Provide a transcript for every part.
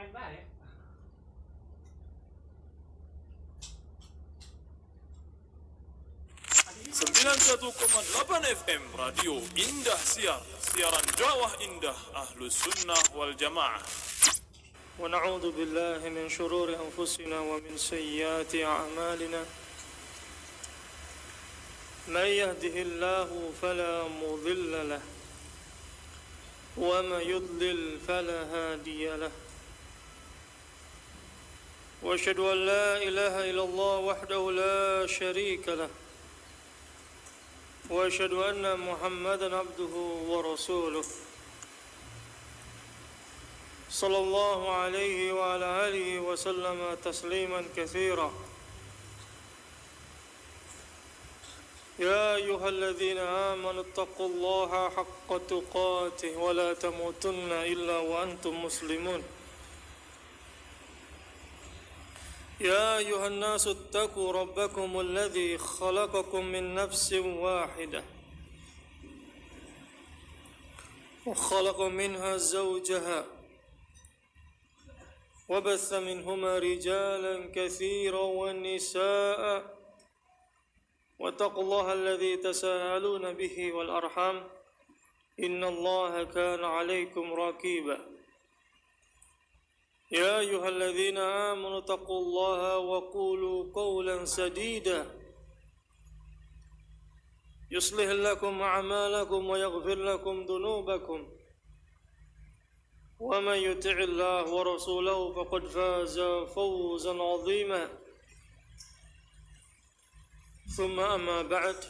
91,8 FM Radio Indah siaran dakwah Indah Ahlus Sunnah wal Jamaah. Wa na'udzu billahi min shururi anfusina wa min sayyiati a'malina. Man yahdihillahu fala mudilla lahu wa man yudlil fala hadiya lahu. Wa asyhadu an la ilaha illallah wahdahu la syarika lahu. وأشهد أن محمدًا عبده ورسوله صلى الله عليه وعلى آله وسلم تسليمًا كثيرًا. يا أيها الذين آمنوا اتقوا الله حق تقاته ولا تموتن إلا وأنتم مسلمون. يا أيها الناس اتقوا ربكم الذي خلقكم من نفس واحدة وخلق منها زوجها وبث منهما رجالا كثيرا والنساء واتقوا الله الذي تساءلون به والأرحام إن الله كان عليكم رقيبا. يا أيها الذين آمنوا اتقوا الله وقولوا قولا سديدا يصلح لكم أعمالكم ويغفر لكم ذنوبكم ومن يطع الله ورسوله فقد فاز فوزا عظيما. ثم أما بعد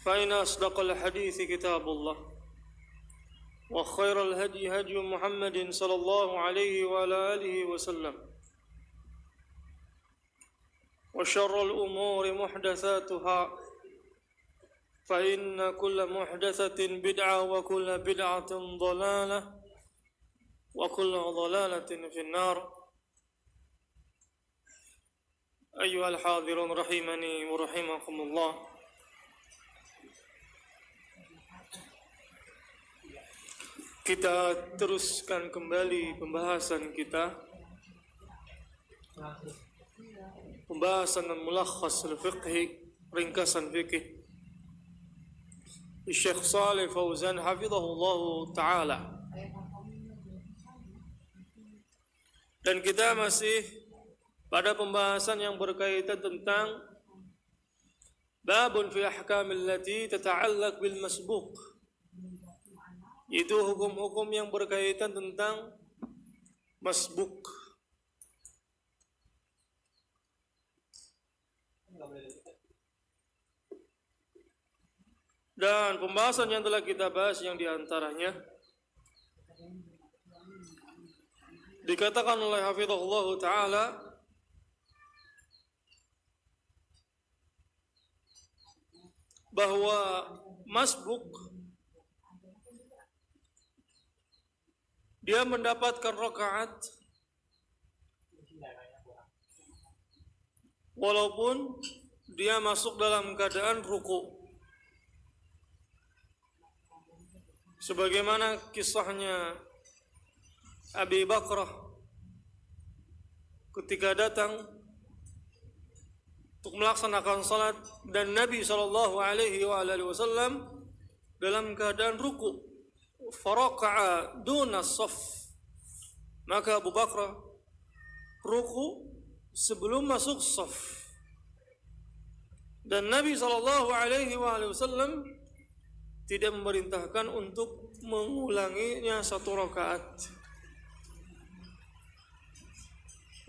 فإن أصدق الحديث كتاب الله وخير الهدي هدي محمد صلى الله عليه وعلى آله وسلم وشر الأمور محدثاتها فإن كل محدثة بدعة وكل بدعة ضلالة وكل ضلالة في النار. أيها الحاضرون رحمني ورحمكم الله. Kita teruskan kembali pembahasan kita, pembahasan mulakhas al-fiqhi, ringkasan fikih Syekh Shalih Fauzan hafizahullah ta'ala. Dan kita masih pada pembahasan yang berkaitan tentang babun fi ahkamil lati tata'allaq bil masbuq, itu hukum-hukum yang berkaitan tentang masbuk. Dan pembahasan yang telah kita bahas yang diantaranya dikatakan oleh hafizahullah ta'ala bahwa masbuk dia mendapatkan rakaat walaupun dia masuk dalam keadaan ruku. Sebagaimana kisahnya Abi Bakrah ketika datang untuk melaksanakan salat dan Nabi SAW dalam keadaan ruku. Faraka'a duna saf, maka Abu Bakar ruku sebelum masuk saf, dan Nabi SAW tidak memerintahkan untuk mengulanginya satu rakaat.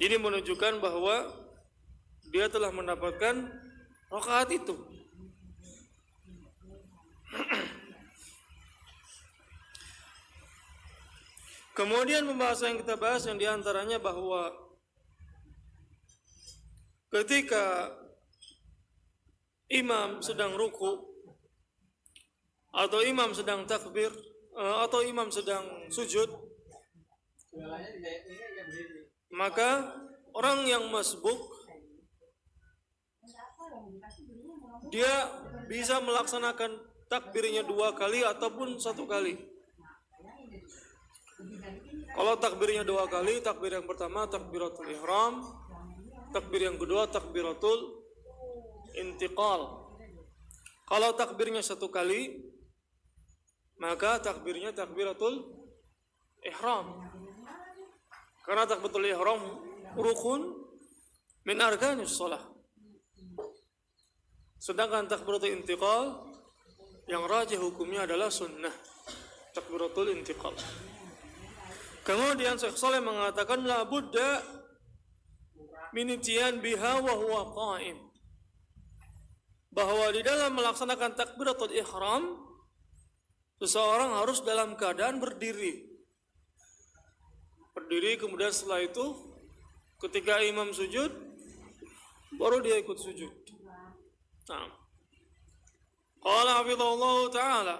Ini menunjukkan bahwa dia telah mendapatkan rakaat itu. Kemudian pembahasan yang kita bahas yang diantaranya bahwa ketika imam sedang ruku atau imam sedang takbir atau imam sedang sujud, maka orang yang masbuk dia bisa melaksanakan takbirnya 2 kali ataupun 1 kali. Kalau takbirnya 2 kali, takbir yang pertama takbiratul ihram, takbir yang kedua takbiratul intiqal. Kalau takbirnya 1 kali, maka takbirnya takbiratul ihram. Karena takbiratul ihram rukun min arkanis shalah. Sedangkan takbiratul intiqal yang rajih hukumnya adalah sunnah. Takbiratul intiqal. Kemudian Syekh Shalih mengatakan la budda min ityan biha wa huwa qa'im. Bahwa di dalam melaksanakan takbiratul ihram seseorang harus dalam keadaan berdiri. Berdiri, kemudian setelah itu ketika imam sujud baru dia ikut sujud. Nah. Qala hafizahullah ta'ala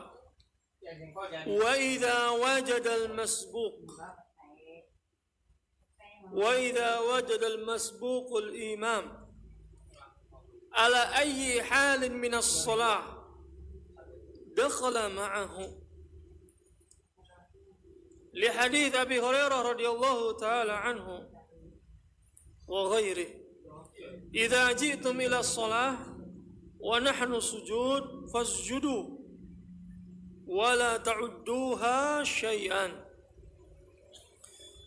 wa idza wajada al-masbuq al-imam ala ayyi halin min as-salah dakhala ma'ahu li hadits Abi Hurairah radhiyallahu ta'ala anhu wa ghairihi idza ji'tum ila as-salah wa nahnu sujud fasjudu wala ta'udduha syai'an.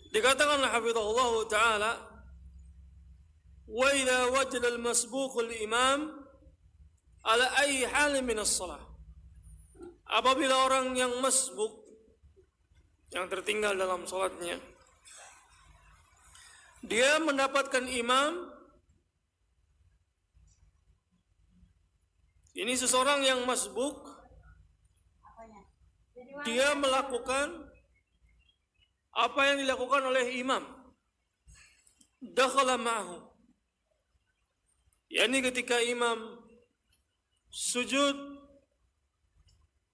Dikatakanlah hafizahullah ta'ala wa idza wajada al-masbuq al-imam ala ayyi halin min as-salah. Apabila orang yang masbuk, yang tertinggal dalam salatnya, dia mendapatkan imam, ini seseorang yang masbuk, dia melakukan apa yang dilakukan oleh imam, dakhala ma'ahu, yakni ketika imam sujud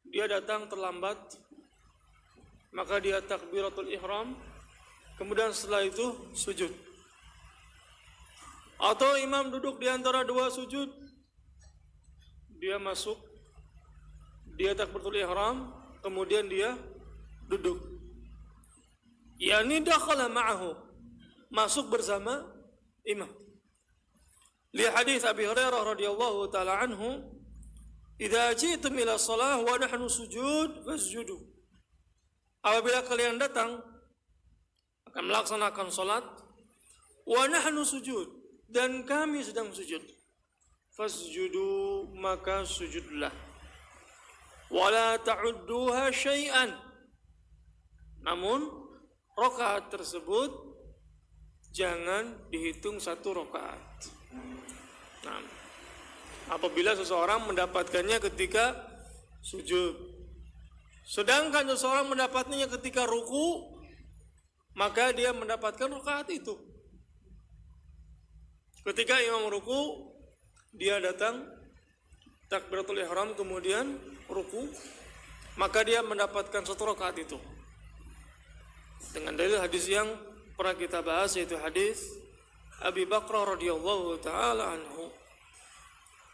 dia datang terlambat, maka dia takbiratul ihram, kemudian setelah itu sujud. Atau imam duduk di antara 2 sujud, dia masuk, dia takbiratul ihram, kemudian dia duduk. Yani dakhala ma'ahu, masuk bersama imam. Li hadits Abi Hurairah radhiyallahu taala anhu, idza ji'tum ila shalah wa nahnu sujud fasjudu. Apabila kalian datang akan melaksanakan salat, wa nahnu sujud, dan kami sedang sujud, fasjudu, maka sujudlah. Wala ta'udduha syai'an, namun rakaat tersebut jangan dihitung 1 rakaat. Nah, apabila seseorang mendapatkannya ketika sujud, sedangkan seseorang mendapatkannya ketika ruku, maka dia mendapatkan rakaat itu. Ketika imam ruku, dia datang takbiratul ihram kemudian ruku, maka dia mendapatkan 1 rakaat itu. Dengan dalil hadis yang pernah kita bahas, yaitu hadis Abi Bakrah radhiyallahu taala anhu.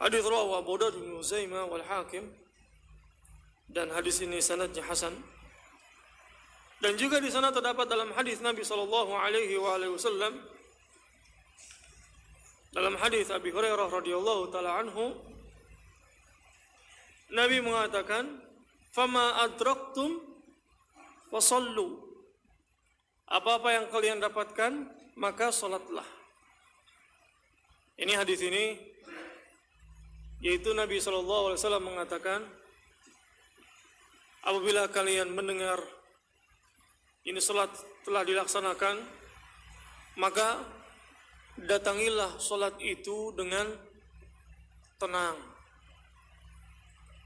Hadis rawahu Abu Dawud bin Huzaimah wal Hakim, dan hadis ini sanadnya hasan. Dan juga di sana terdapat dalam hadis Nabi sallallahu alaihi wasallam, dalam hadis Abi Hurairah radhiyallahu taala anhu, Nabi mengatakan, "Fama adraktum fasallu." Apa-apa yang kalian dapatkan, maka salatlah. Ini hadis ini, yaitu Nabi sallallahu alaihi wasallam mengatakan, apabila kalian mendengar ini salat telah dilaksanakan, maka datangilah salat itu dengan tenang.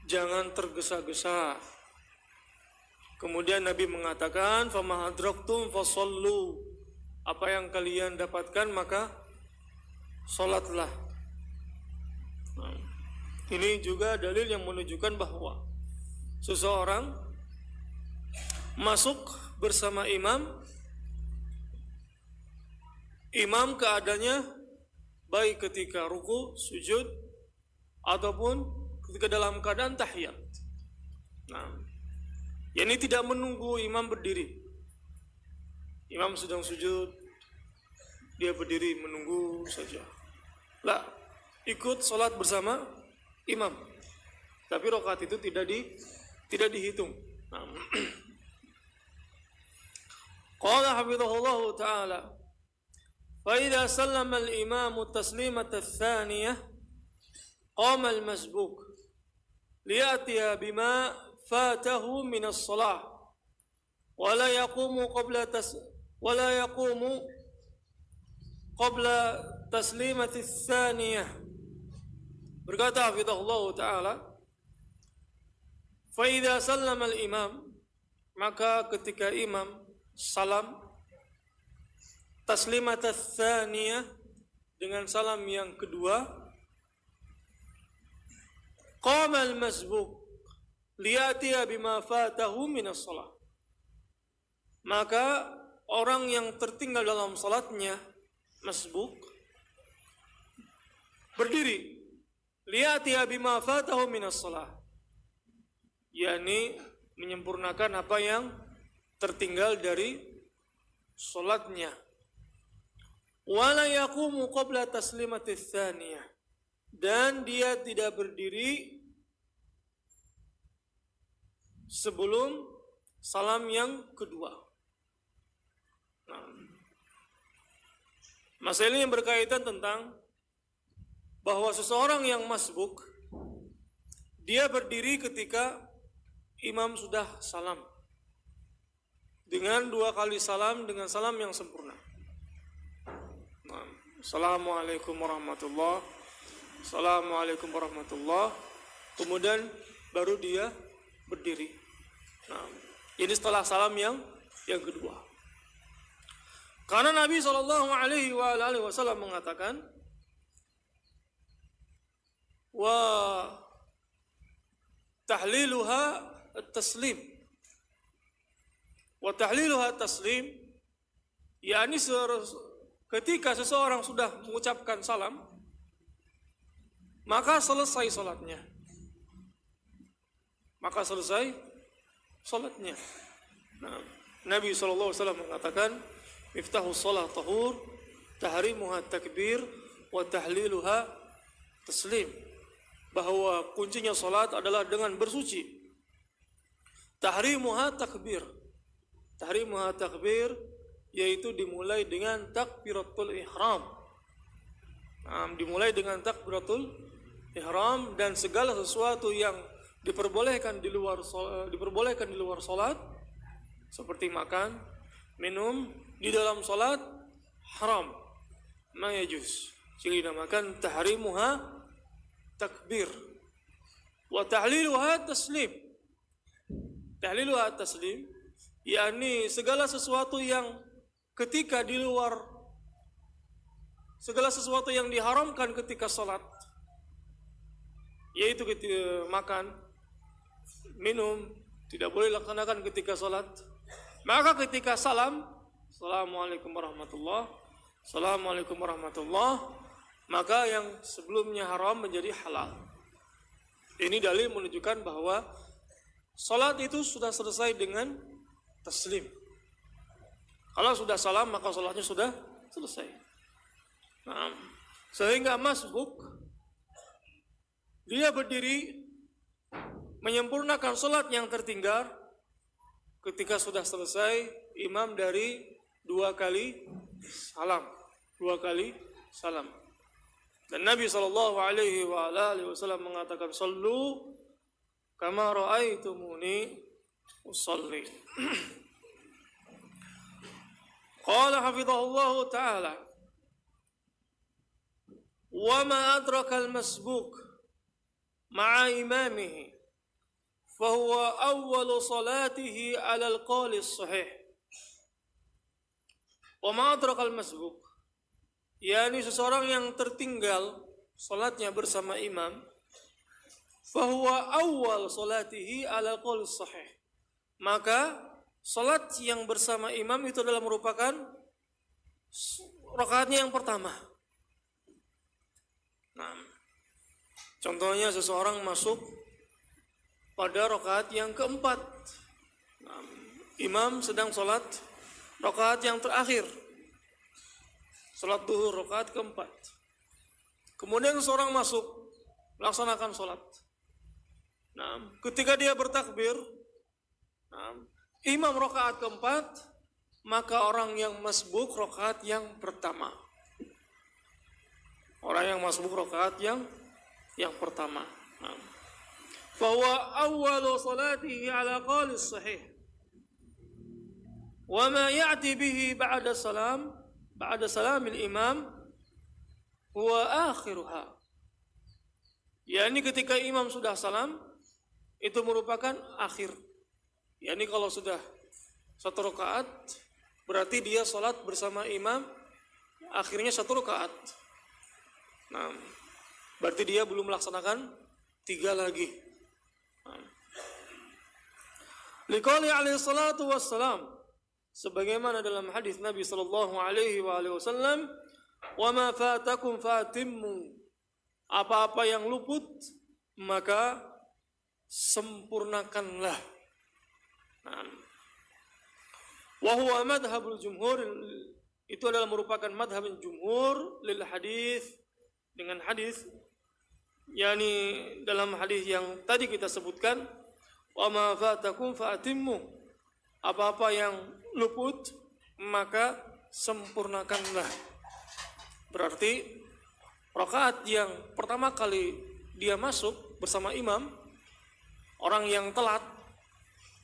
Jangan tergesa-gesa. Kemudian Nabi mengatakan, "Fama adraktum fasallu." Apa yang kalian dapatkan maka salatlah. Nah, ini juga dalil yang menunjukkan bahwa seseorang masuk bersama imam, imam keadaannya baik ketika ruku, sujud, ataupun ketika dalam keadaan tahiyat. Nah, ini tidak menunggu imam berdiri, Imam sedang sujud, dia berdiri menunggu saja. Lah, ikut sholat bersama imam. Tapi rakaat itu tidak dihitung. Nah. Qala hafizahullah ta'ala, fa idza sallama al-imam at-taslimah ats-tsaniyah qama al-masbuk liyatiya bima fatahu min as-shalah wa la yaqumu qabla taslimati ats-tsaniyah. Berkata hafizahullah ta'ala, fa idza sallama al-imam, maka ketika imam salam taslimat ats-tsaniyah, dengan salam yang kedua, qama al-masbuk liyatiya bima fatahu min as-shalah, maka orang yang tertinggal dalam salatnya, masbuk, berdiri liyatiya bima fatahu min as-shalah, yakni menyempurnakan apa yang tertinggal dari salatnya. Wala yaqumu qabla taslimati tsaniyah, dan dia tidak berdiri sebelum salam yang kedua. Nah, masalah ini yang berkaitan tentang bahwa seseorang yang masbuk, dia berdiri ketika imam sudah salam, dengan 2 kali salam, dengan salam yang sempurna. Assalamualaikum warahmatullahi, Assalamualaikum warahmatullahi, kemudian baru dia berdiri. Nah, ini setelah salam yang kedua. Karena Nabi SAW mengatakan, wa tahliluha at-taslim, wa tahliluha at-taslim, yakni ketika seseorang sudah mengucapkan salam, maka selesai salatnya. Nah, Nabi SAW mengatakan, miftahu shalah tahur, tahrimuha takbir, wa tahliluha taslim, bahwa kuncinya salat adalah dengan bersuci. Tahrimuha takbir, yaitu dimulai dengan takbiratul ihram. Dimulai dengan takbiratul ihram, dan segala sesuatu yang diperbolehkan di luar salat, seperti makan, minum di dalam salat, haram, ma yajuz, sehingga dinamakan tahrimuha takbir. Wa tahliluha taslim, yakni segala sesuatu yang ketika di luar, segala sesuatu yang diharamkan ketika salat, yaitu ketika makan, minum, tidak boleh laksanakan ketika salat. Maka ketika salam, Assalamualaikum warahmatullahi, Assalamualaikum warahmatullahi, maka yang sebelumnya haram menjadi halal. Ini dalil menunjukkan bahwa salat itu sudah selesai dengan taslim. Kalau sudah salam, maka salatnya sudah selesai. Nah, sehingga masbuk, dia berdiri menyempurnakan salat yang tertinggal ketika sudah selesai imam dari 2 kali salam. Dan Nabi SAW mengatakan, sallu kama ra'aitumuni usalli. Qala hafizahullahu ta'ala, wa ma adraka al-masbuk ma'a imamihi fahuwa awwalu salatihi ala al-qawli as-sahih. Wa ma adraka al-masbuk, yakni seseorang yang tertinggal salatnya bersama imam, fahuwa awwal salatihi ala al-qawli as-sahih, maka salat yang bersama imam itu adalah merupakan rakaatnya yang pertama. Nah, contohnya seseorang masuk pada rakaat yang keempat. Nah, imam sedang salat rakaat yang terakhir, salat duhur rakaat keempat. Kemudian seorang masuk, laksanakan salat. Nah, ketika dia bertakbir, imam rakaat keempat, maka orang yang masbuk rakaat yang pertama. Orang yang masbuk rakaat yang pertama. Fahuwa awwalu salatihi ala qalis sahih. Wa ma ya'ti bihi ba'da salamil imam huwa akhiruha. Yani ketika imam sudah salam, itu merupakan akhir. Yani kalau sudah satu rakaat, berarti dia salat bersama imam, akhirnya satu rakaat. Nah, berarti dia belum melaksanakan 3 lagi. Liqauli alaihi salatu wassalam, sebagaimana dalam hadis Nabi sallallahu alaihi wasallam, wa ma fatakum fatimmu, apa-apa yang luput maka sempurnakanlah. Wa huwa madhhabul jumhur, itu adalah merupakan madhab jumhur lil hadis, dengan hadis, yakni dalam hadis yang tadi kita sebutkan, wa ma fatakum faatimmu, apa-apa yang luput maka sempurnakanlah. Berarti rakaat yang pertama kali dia masuk bersama imam, orang yang telat,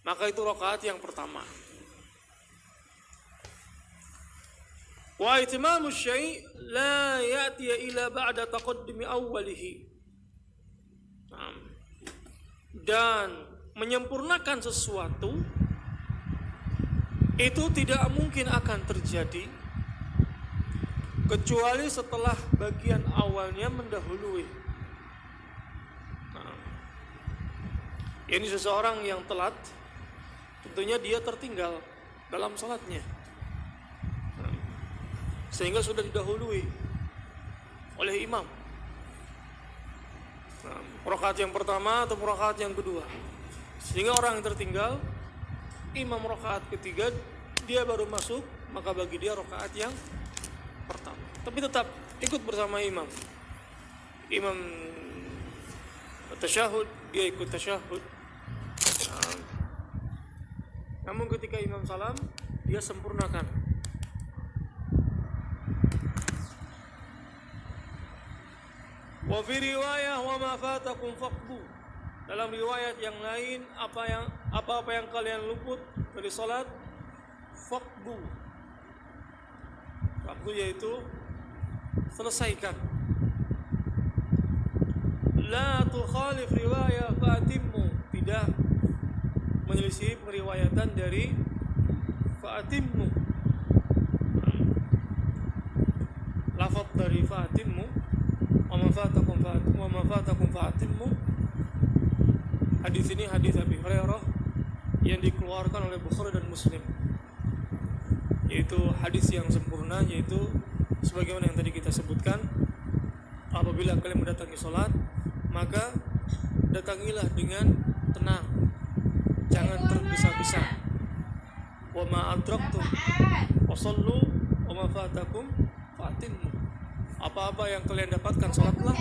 maka itu rakaat yang pertama. Wa itimamu syai' la ya'ti ila ba'da taqaddumi awwalihi. Dan menyempurnakan sesuatu itu tidak mungkin akan terjadi kecuali setelah bagian awalnya mendahului. Ini seseorang yang telat, tentunya dia tertinggal dalam salatnya, sehingga sudah didahului oleh imam. Rakaat yang pertama atau rakaat yang kedua, sehingga orang yang tertinggal, imam rakaat ketiga dia baru masuk, maka bagi dia rakaat yang pertama. Tapi tetap ikut bersama imam. Imam tasyahud, dia ikut tasyahud. Namun ketika imam salam, dia sempurnakan. Wa fi riwayah wa ma fatakum faqdu. Dalam riwayat yang lain, apa-apa yang kalian luput dari salat, faqdu. Faqdu yaitu selesaikan. La tukhalif riwayah fa'atimmu, tidak menyelisih periwayatan dari fa'atimmu. Lafaz dari fa'atimmu, wa ma fatakum fa'atimmu. Hadis ini hadis Abi Hurairah yang dikeluarkan oleh Bukhari dan Muslim, yaitu hadis yang sempurna, yaitu sebagaimana yang tadi kita sebutkan, apabila kalian mendatangi salat, maka datangilah dengan tenang, jangan tergesa-gesa. Wa ma adraktum wasallu wa ma fatakum fatimmu. Apa-apa yang kalian dapatkan salatlah,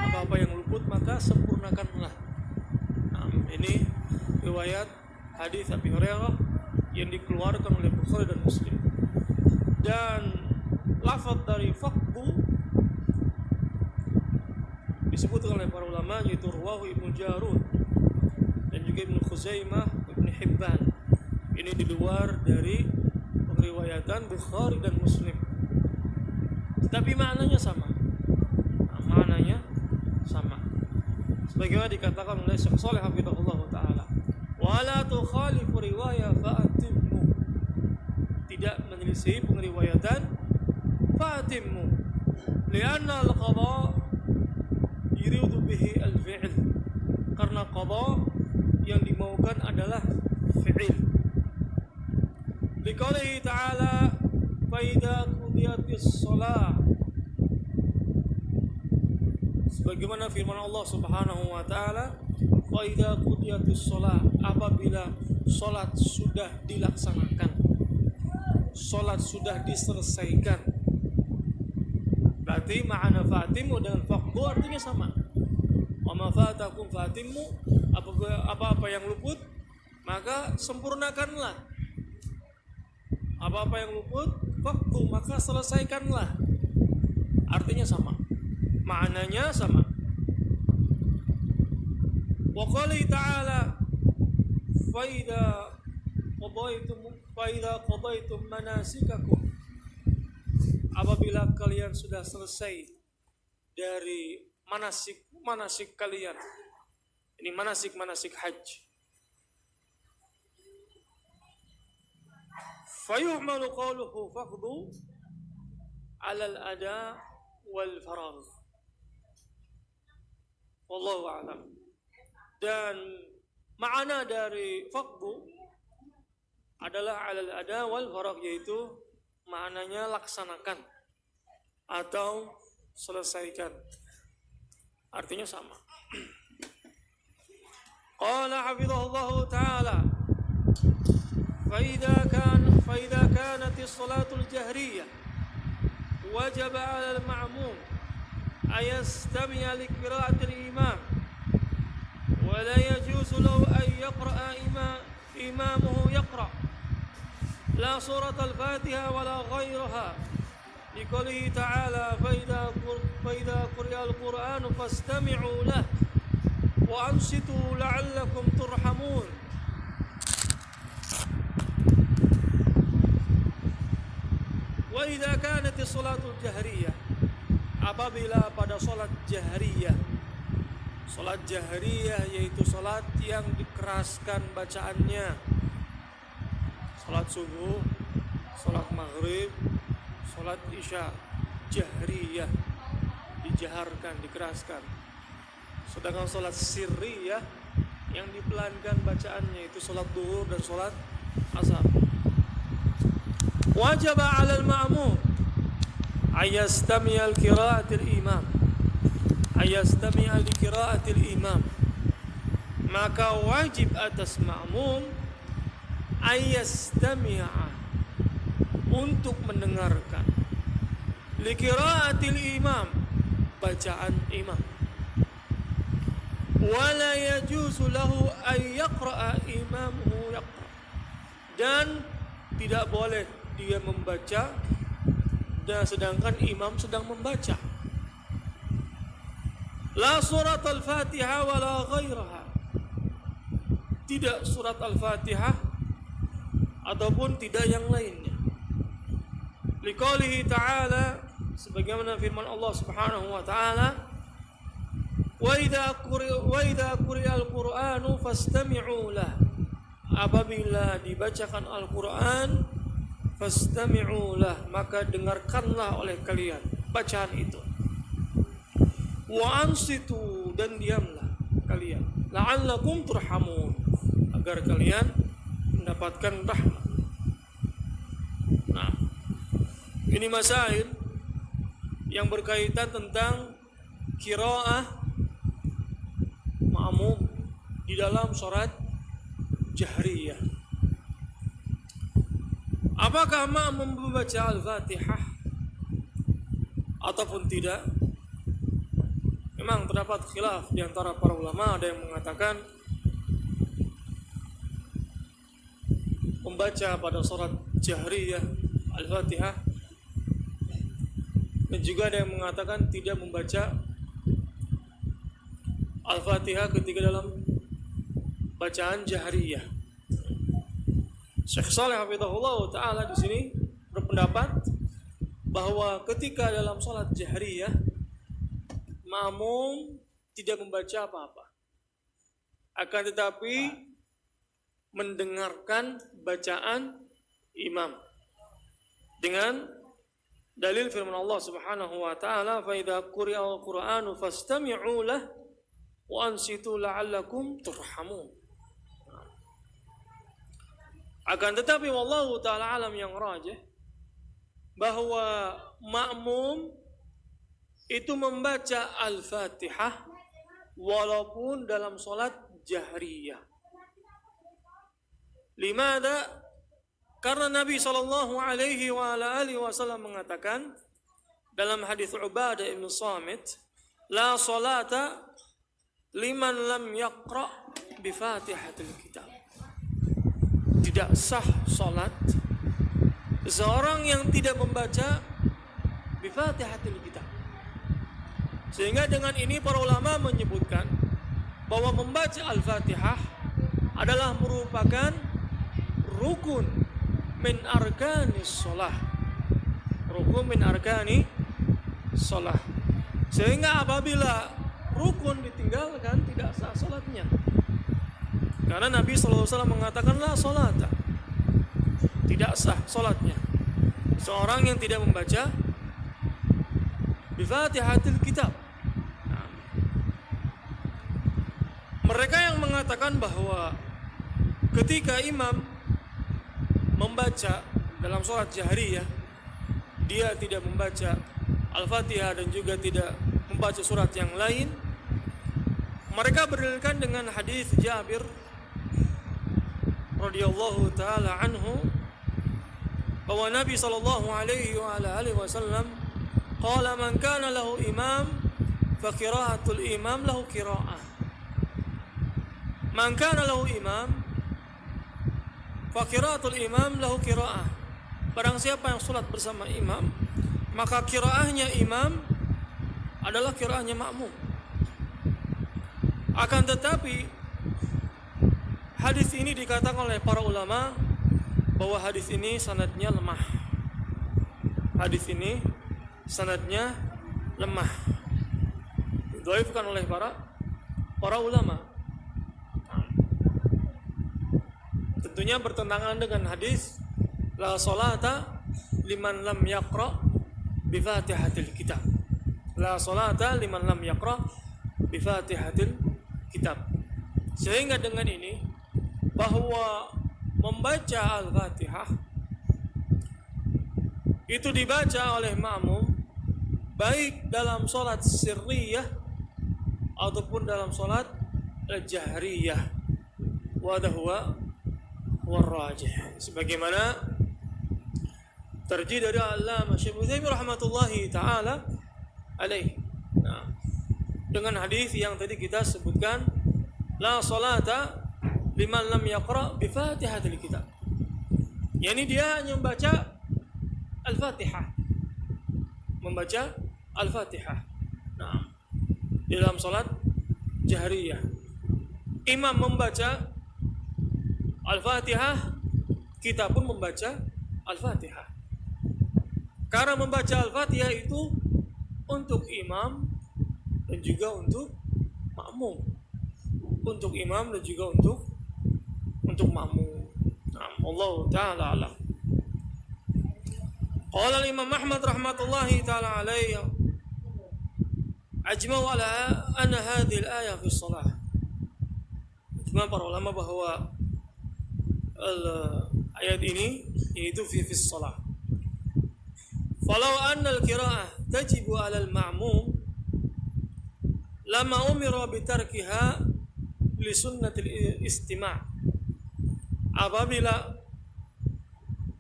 apa-apa yang luput maka sempurnakanlah. Ini riwayat hadis Abi Hurairah yang dikeluarkan oleh Bukhari dan Muslim. Dan lafaz dari faqdu disebutkan oleh para ulama, yaitu rawahu Ibnu Jarud dan juga Ibnu Khuzaimah, Ibnu Hibban. Ini di luar dari riwayatan Bukhari dan Muslim, tetapi maknanya sama. Maknanya sama. Sebagaimana dikatakan oleh Syekh Shalih hafizahullah taala, wala tukhalifu riwayah fa'atimmu, tidak menyelisih pengriwayatan fa'atimmu, lianna al-qadha yuridu bihi al-fi'l, karena qadha yang dimaukan adalah fi'il. Liqaulihi ta'ala fa idza qudiyatis shalah, sebagaimana firman Allah Subhanahu wa taala, fa idza qudiyatis shalah, apabila salat sudah dilaksanakan. sholat sudah diselesaikan. Berarti ma'ana fatimu dengan faqdu artinya sama. Wa ma fatakum fatimmu, apa-apa yang luput maka sempurnakanlah. Apa-apa yang luput faqdu maka selesaikanlah. Artinya sama. Maknanya sama. Wa qala ta'ala fa idza qadaitum manasikakum, apabila kalian sudah selesai dari manasik kalian, ini manasik haji, fayu'malu qawluhu faqdu alal ada wal faragh. Wallahu a'lam. Dan makna dari faqdu adalah alal ada wal faragh, yaitu maknanya laksanakan atau selesaikan. Artinya sama. Qala hafizahullahu ta'ala فإذا كانت الصلاة الجهرية وجب على المأموم أن يستمع لقراءة الإمام ولا يجوز له أن يقرأ إمامه يقرأ لا سورة الفاتحة ولا غيرها، لقوله تعالى فإذا قرئ القرآن فاستمعوا له وأنصتوا لعلكم ترحمون. وإذا كانت الصلاة الجهرية, apabila pada salat jahriyah. Salat jahriyah yaitu salat yang dikeraskan bacaannya. Salat subuh, salat maghrib, salat isya, jahriyah, dijaharkan, dikeraskan. Sedangkan salat sirriyah yang dipelankan bacaannya itu salat duhur dan salat asar. Wajib 'alal ma'mum ayastami'a al-qira'atil imam, ayastami'a li-qira'atil imam, maka wajib atas ma'mum ayastami'a, untuk mendengarkan, li-qira'atil imam, bacaan imam. Wala yajuzu lahu an yaqra'a imamuhu yaqra, dan tidak boleh dia membaca dan sedangkan imam sedang membaca. La surat al-Fatihah wa la ghairaha, tidak surat al-Fatihah ataupun tidak yang lainnya. Liqaulihi ta'ala, sebagaimana firman Allah Subhanahu wa ta'ala, wa idza quri'a al-Qur'anu fastami'u lah, apabila dibacakan Al-Qur'an, fastami'u lah, maka dengarkanlah oleh kalian bacaan itu. Wa ansitu, dan diamlah kalian, la'allakum turhamun, agar kalian mendapatkan rahmat. Nah, ini masail yang berkaitan tentang qiraah ma'mum di dalam salat jahriyah. Apakah ma'mum membaca Al-Fatihah ataupun tidak? Memang terdapat khilaf di antara para ulama. Ada yang mengatakan membaca pada salat jahriyah Al-Fatihah, dan juga ada yang mengatakan tidak membaca Al-Fatihah ketika dalam bacaan jahriyah. Syekh Shalih hafizahullah ta'ala di sini berpendapat bahwa ketika dalam salat jahriyah, ma'mum tidak membaca apa-apa, akan tetapi mendengarkan bacaan imam dengan dalil firman Allah Subhanahu wa ta'ala, fa idza quri'a al-Qur'anu fastami'u lah wa ansitu la'allakum turhamun. Akan tetapi wallahu ta'ala alam, yang rajih bahwa ma'mum itu membaca Al-Fatihah walaupun dalam salat jahriyah. Limada? Karena Nabi sallallahu alaihi wasallam mengatakan dalam hadis Ubadah bin Samit, la salata liman lam yaqra bi Fatihatil Kitab. Tidak sah salat seorang yang tidak membaca bi Fatihatil Kitab. Sehingga dengan ini para ulama menyebutkan bahwa membaca Al-Fatihah adalah merupakan rukun min arkanis shalah. Rukun min arkani shalah. Sehingga apabila rukun ditinggalkan tidak sah salatnya. Karena Nabi SAW mengatakan la salata. Tidak sah salatnya seorang yang tidak membaca bi Fatihatil Kitab. Mereka yang mengatakan bahwa ketika imam membaca dalam sholat jahriyah, dia tidak membaca Al-Fatihah dan juga tidak membaca surat yang lain, mereka berdalilkan dengan hadis Jabir radhiyallahu taala anhu bahwa Nabi sallallahu alaihi wasallam qala man kana lahu imam fa qira'atul imam lahu qira'ah. Man kana lahu imam fa qira'atul imam lahu qira'ah. Barang siapa yang salat bersama imam, maka qiraahnya imam adalah qiraahnya makmum. Akan tetapi hadis ini dikatakan oleh para ulama bahwa hadis ini sanadnya lemah. Hadis ini sanadnya lemah. Didhaifkan oleh para ulama. Tentunya bertentangan dengan hadis la salata liman lam yaqra bi Fatihatil Kitab. La salata liman lam yaqra bi Fatihatil Kitab. Sehingga dengan ini bahwa membaca Al-Fatihah itu dibaca oleh makmum baik dalam salat sirriyah ataupun dalam salat jahriyah. Wa huwa warrajih, sebagaimana terjih dari Allamah Syekh Utsaimin rahmatullahi taala alaih. Nah, dengan hadis yang tadi kita sebutkan, la salata liman lam yaqra bi Fatihatil Kitab. Yani dia hanya membaca Al-Fatihah. Membaca Al-Fatihah. Nah, di dalam salat jahriyah. Imam membaca Al-Fatihah, kita pun membaca Al-Fatihah. Karena membaca Al-Fatihah itu untuk imam dan juga untuk makmum. Untuk imam dan juga untuk makmum. Allah Ta'ala alam. Qala Imam Ahmad rahmatullahi ta'ala alaihi ajma'u ala anna hadhihi al-ayah fi shalah. Ijma' para ulama bahwa ayat ini yaitu fi shalah. Falau anna al-qira'ah tajibu 'ala al-ma'mum lama umira bi tarkiha li sunnatil istima'. Apabila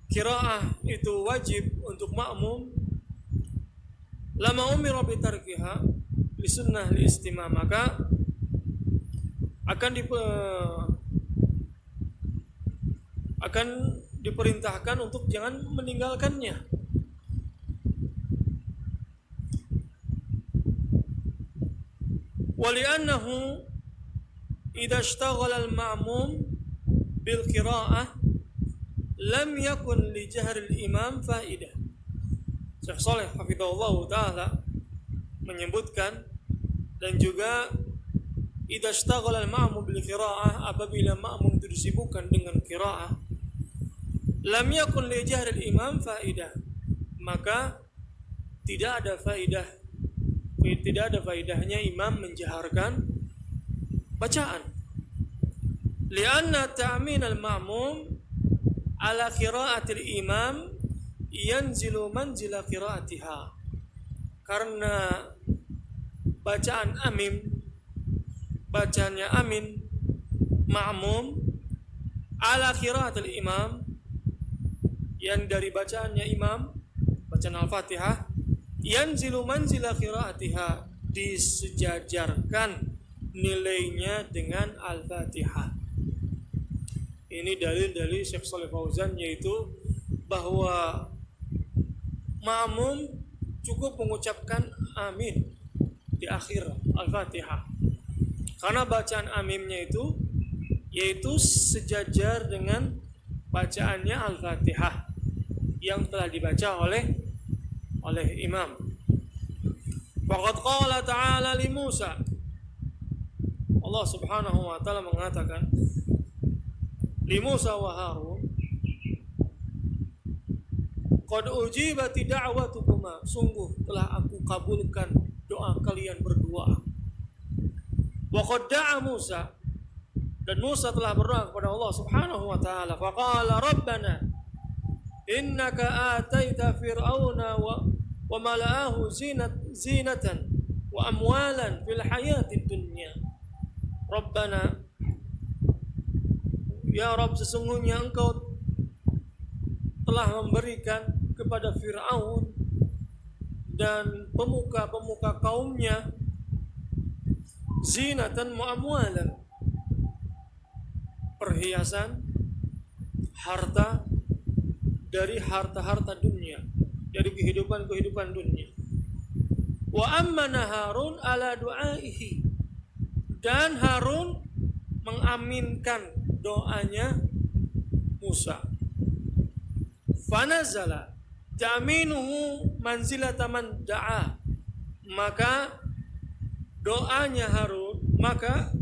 qira'ah itu wajib untuk makmum, lama umira bi tarkiha li sunnah li istima', maka akan diperintahkan untuk jangan meninggalkannya. Wali'annahu idza ishtaghala al-ma'mum bil qira'ah lam yakun li jahr al-imam faidah. Syekh Shalih hafizahullah taala menyebutkan, dan juga idza ishtaghala al-ma'mum bil qira'ah, apabila makmum itu disibukkan dengan qira'ah, lam yakun li jahr al-imam faidah, maka tidak ada faidahnya imam menjaharkan bacaan. Lianna ta'min al-ma'mum ala qira'atil imam yanzilu manzila qira'atiha. Karena bacaannya amin ma'mum ala qira'atil imam yang dari bacaannya imam, bacaan Al-Fatihah, yanzilu manzila qiraatiha, disejajarkan nilainya dengan Al-Fatihah. Ini dalil dari Syekh Shalih Fauzan, yaitu bahwa makmum cukup mengucapkan amin di akhir Al-Fatihah, karena bacaan aminnya itu yaitu sejajar dengan bacaannya Al-Fatihah yang telah dibaca oleh imam. Faqad qala ta'ala li Musa, Allah Subhanahu wa taala mengatakan li Musa wa Harun, qad ujibati da'watukuma, sungguh telah aku kabulkan doa kalian berdua. Wa qad da'a Musa, dan Musa telah berdoa kepada Allah Subhanahu wa taala, faqala rabbana innaka ataita fir'auna wa mala'ahu zinatan wa amwalan fil hayatid dunya. Rabbana, ya Rabb, sesungguhnya engkau telah memberikan kepada Fir'aun dan pemuka-pemuka kaumnya zinatan wa amwalan, perhiasan, harta dari harta-harta dunia, dari kehidupan dunia. Wa ammana Harun ala du'aihi, dan Harun mengaminkan doanya Musa. Fanazala ta'minuhu manzilata man da'a, maka doanya Harun, maka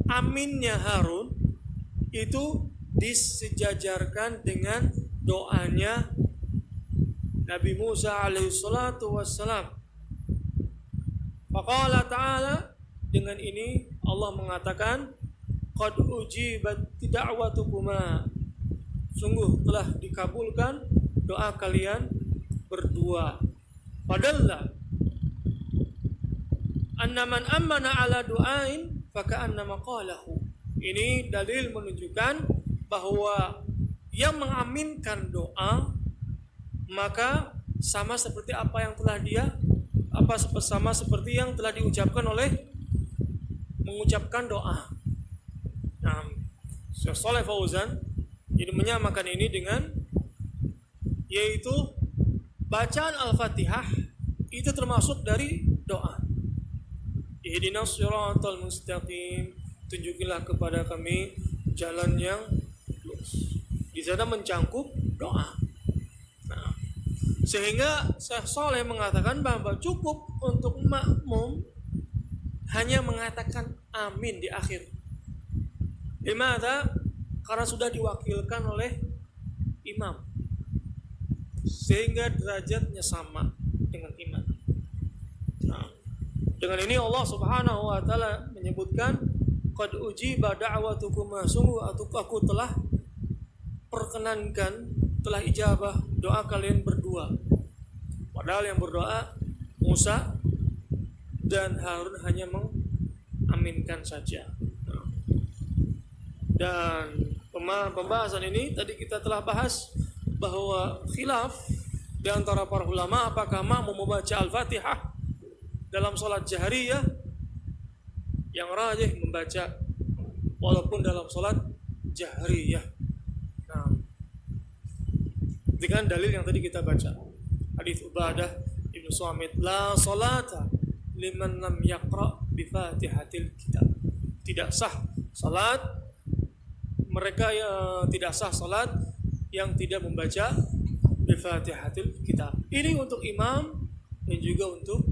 aminnya Harun itu disejajarkan dengan doanya Nabi Musa alaihi salatu wassalam. Faqala ta'ala, dengan ini Allah mengatakan qad ujibat da'watukuma, sungguh telah dikabulkan doa kalian berdua. Padahal anna man amana ala du'ain faka'annama qalahu, ini dalil menunjukkan bahwa yang mengaminkan doa maka sama seperti apa yang telah sama seperti yang telah diucapkan oleh mengucapkan doa. Nah, Syekh Shalih Fauzan jadi menyamakan ini dengan, yaitu bacaan Al-Fatihah itu termasuk dari doa. Ihdinas shiratal mustaqim, tunjukilah kepada kami jalan yang lurus. Di sana mencangkup doa. Nah, sehingga Syekh Shalih mengatakan bahwa cukup untuk makmum hanya mengatakan amin di akhir. Dimana? Karena sudah diwakilkan oleh imam, sehingga derajatnya sama dengan imam. Nah, dengan ini Allah Subhanahu wa taala menyebutkan qad ujiba da'watukuma, sungguh aku telah perkenankan, telah ijabah doa kalian berdua. Padahal yang berdoa Musa dan Harun hanya mengaminkan saja. Dan pembahasan ini tadi kita telah bahas bahwa khilaf di antara para ulama apakah makmum membaca Al-Fatihah dalam salat jahriyah. Yang rajih membaca walaupun dalam salat jahriyah. Nah, dengan dalil yang tadi kita baca, hadis Ubadah Ibnu Samit, la salata liman lam yaqra bi Fatihatil kitab. Tidak sah salat mereka yang tidak sah salat yang tidak membaca Al-Fatihatul Kitab. Ini untuk imam dan juga untuk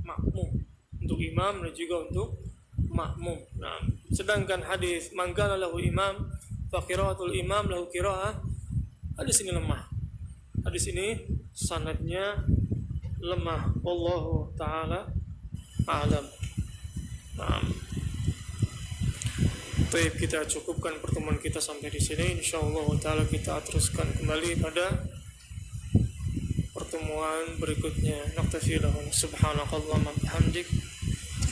makmum. Untuk imam dan juga untuk makmum. Nah, sedangkan hadis man kana lahu imam fa qiraatul imam lahu qiraah, hadis ini lemah. Hadis ini sanadnya lemah. Wallahu taala a'lam. Nah, baik, kita cukupkan pertemuan kita sampai di sini. Insyaallah taala kita teruskan kembali pada pertemuan berikutnya. Naktafi lahu subhanakallahumma bihamdik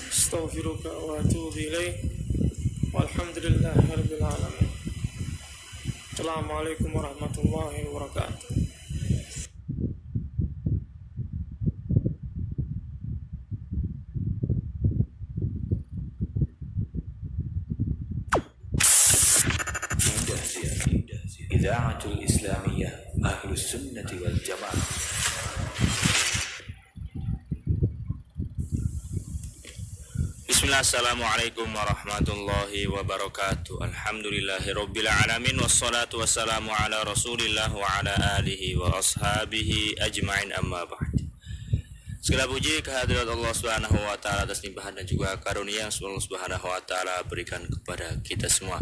astaghfiruka wa atubu ilaik. Walhamdulillahirabbil alamin. Assalamualaikum warahmatullahi wabarakatuh. Idaatul Islamiyah Ahlus Sunnati wal Jamaah. Bismillah, assalamualaikum warahmatullahi wabarakatuh. Alhamdulillahirabbil alamin, wassalatu wassalamu ala Rasulillah wa ala alihi wa ashabihi ajma'in, amma ba'd. Segala puji kehadirat Allah Subhanahu wa taala atas limpahan dan juga karunia yang Allah Subhanahu wa taala berikan kepada kita semua.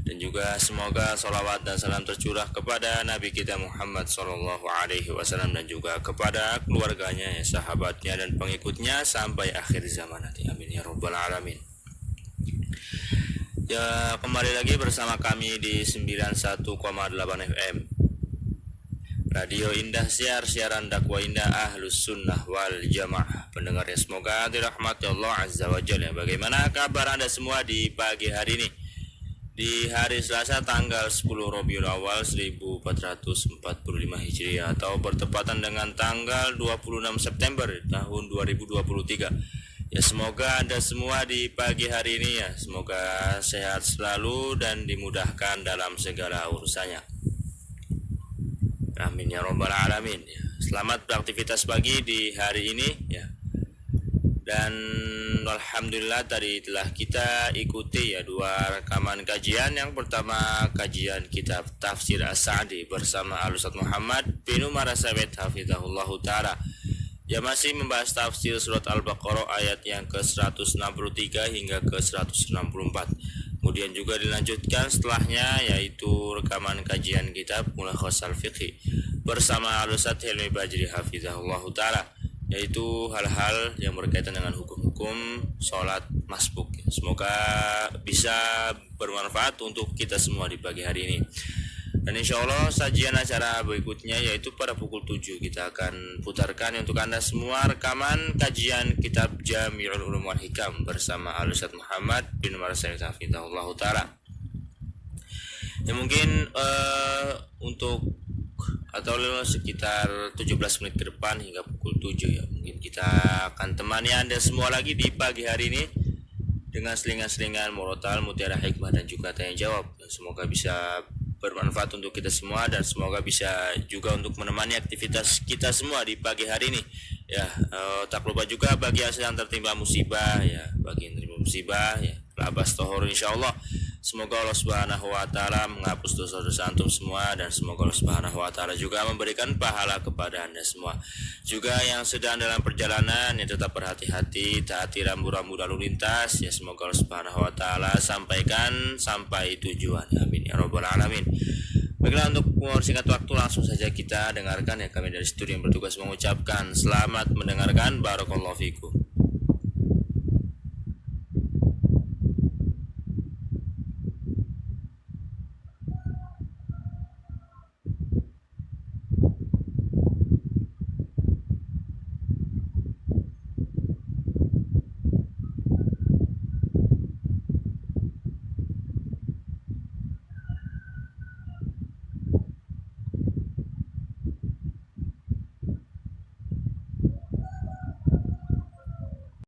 Dan juga semoga salawat dan salam tercurah kepada Nabi kita Muhammad sallallahu alaihi wasallam dan juga kepada keluarganya, sahabatnya dan pengikutnya sampai akhir zaman nanti. Amin ya rabbal alamin. Ya, kembali lagi bersama kami di 91,8 FM Radio Indah Siar, siaran dakwah indah Ahlus Sunnah wal Jamaah. Pendengarnya semoga dirahmati Allah Azza wa Jalla. Bagaimana kabar Anda semua di pagi hari ini? Di hari Selasa tanggal 10 Rabiul Awal 1445 Hijriah atau bertepatan dengan tanggal 26 September tahun 2023. Ya, semoga Anda semua di pagi hari ini ya semoga sehat selalu dan dimudahkan dalam segala urusannya. Amin ya rabbal alamin. Ya, selamat beraktivitas pagi di hari ini ya. Dan alhamdulillah tadi telah kita ikuti ya dua rekaman kajian. Yang pertama kajian kitab Tafsir As-Sa'di bersama Al-Ustaz Muhammad bin Umar As-Sabit hafizahullahu taala. Ya, masih membahas tafsir surat Al-Baqarah ayat yang ke-163 hingga ke-164. Kemudian juga dilanjutkan setelahnya yaitu rekaman kajian kitab Mulakhas Al-Fiqhi bersama Al-Ustaz Hilmi Bajri hafizahullahu taala, yaitu hal-hal yang berkaitan dengan hukum-hukum sholat masbuk. Semoga bisa bermanfaat untuk kita semua di pagi hari ini. Dan insya Allah sajian acara berikutnya yaitu pada pukul 7 kita akan putarkan untuk Anda semua rekaman kajian kitab Jami'ul Ulum wal Hikam bersama Al-Ustaz Muhammad bin Umar As-Sabit hafizahullahu taala. Ya, mungkin untuk atau sekitar 17 menit ke depan hingga pukul 7 ya, mungkin kita akan temani Anda semua lagi di pagi hari ini dengan selingan-selingan murotal, mutiara hikmah dan juga tanya jawab. Semoga bisa bermanfaat untuk kita semua dan semoga bisa juga untuk menemani aktivitas kita semua di pagi hari ini ya. Tak lupa juga bagi yang sedang tertimpa musibah ya, bagi yang tertimpa musibah ya, labas tohor insyaallah. Semoga Allah Subhanahu wa taala menghapus dosa-dosa antum semua dan semoga Allah Subhanahu wa taala juga memberikan pahala kepada Anda semua. Juga yang sedang dalam perjalanan ya tetap berhati-hati, taati rambu-rambu lalu lintas ya, semoga Allah Subhanahu wa taala sampaikan sampai tujuan. Amin ya rabbal alamin. Baiklah, untuk singkat waktu langsung saja kita dengarkan ya, kami dari studio yang bertugas mengucapkan selamat mendengarkan, barakallahu fikum.